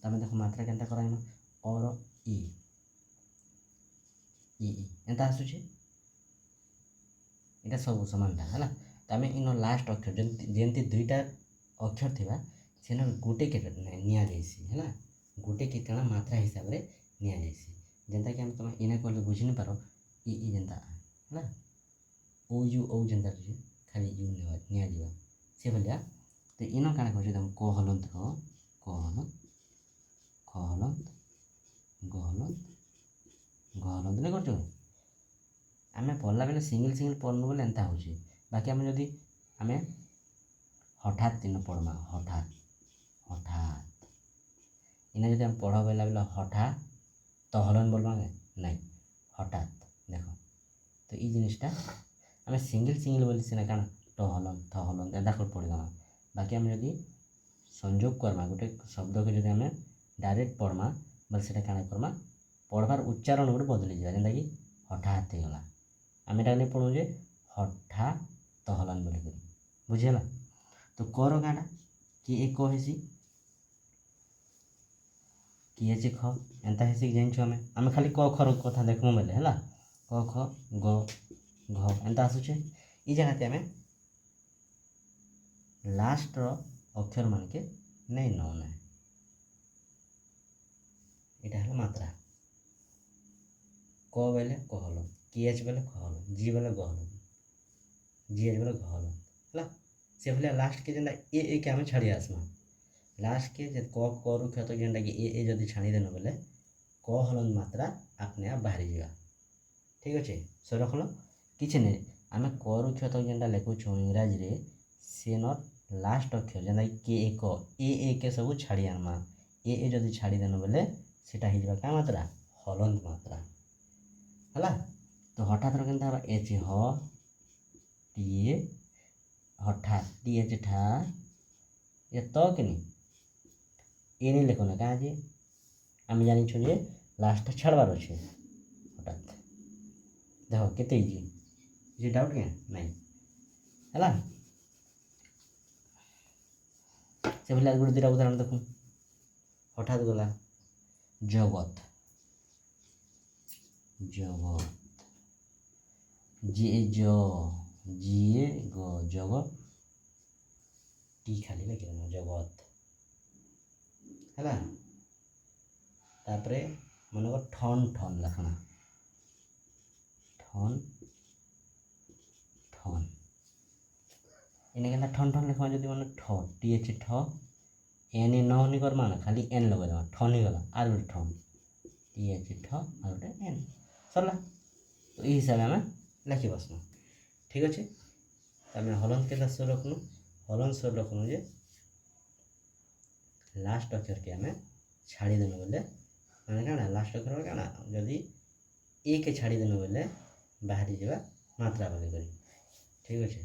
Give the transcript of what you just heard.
तो आम देख मात्रा केन्ता कराइमा और इ एंता आसुचे इटा सब समानटा है तो आम इन लास्ट अक्षर जमती दुईटा अक्षर थी सेन गोटे के निसी है गोटे के कण मात्रा हिसाब से निसी जेनता कि तुम इना कल बुझी नहीं पार इ जेनता है ओ यू ओ जेनता खाली यू निजा से भाया तो इन काण कह क हलंत क हलंत ख हलंत ग हलंत घ हलंत नहीं कर आम पढ़ला बेले सिंगल सिंगल पढ़नु बोले एंता हो बाकी आम जदि आम हठात दिन पढ़मा हठात हठात इना जब आम पढ़ बेला बेला हठात तो हलन बोलवा नहीं हठात देख तो ये जिनिसटा आम सिंगल सिंगल बोली सीना क्या ट हलन थ हलन एंता कर पढ़ीदमा बाकी आम जदि संजोग करमा गोटे शब्द को जब आम डायरेक्ट पढ़मा बोले से क्या करमा पढ़वार उच्चारण गोटे बदली जाए जेनता कि हठात हो गला आम एटा नहीं पढ़ू जे हठा तहलन बोल बुझीगला तो कर गाँटा कि एक हेसी कि एच ख एंता हेसी जानछु आम खाली क खर कथा देखमु बेले है क ख ग घ एंता आसुचे ई जगह आम लास्ट अक्षर मान के नहीं नौना यहाँ है मात्रा क बेले क हल कि एच बेले ख हल जी बेले ग हल जी एच बेले घ हल है से भाया लास्ट के जेनता ए के आम छाड़ी आसमा लास्ट के जे क रु क्षत जेनटा कि ए जदि छाड़ी देन बोले क हलन मात्रा आपने आप बाहरी जावा ठीक अच्छे सो रखल किसी नहीं आम क रु क्षत जेनटा लिखुछू इंग्राजी रे सेन लास्ट अक्षर जेनता कि के ए के सब छाड़ी आनमा ए जदि छाड़ी देन बोले सेटा हो क्या मात्रा हलंत मात्रा है तो हठात केनता एच ह टी हठात टी एच ठा ये तो कि ए नहीं लिखो ना क्या जी आम जानी जे लास्ट छाड़बार अच्छे हठात देख केते इजी किसी डाउट क्या नहीं है से भाई गोटे दुटा उदाहरण देखूँ हठात गला जगत जगत जी जी ग जगत टी खाली लगे जगत है तापरे मन को ठन ठन लखना ठन ठन इन्हें कहना ठन ठन लिखा जब मन ठ टी एच ठ एन ए नहीं करमा ना खाली एन लगे ठन ही गला आर गोटे ठन टी एच ठ आर गोटे एन सरला तो ये हिसाब से आम लिखी बसना ठीक अच्छे आम हलन के स्वर रखनु हलन स्वर रखनु जे लास्ट अक्षर के आम छाड़ी देनु बोले मैंने क्या लास्ट अक्षर क्या जदि ए के छाड़ी देनु बोले बाहरी जावा मात्रा बोली ठीक अच्छे।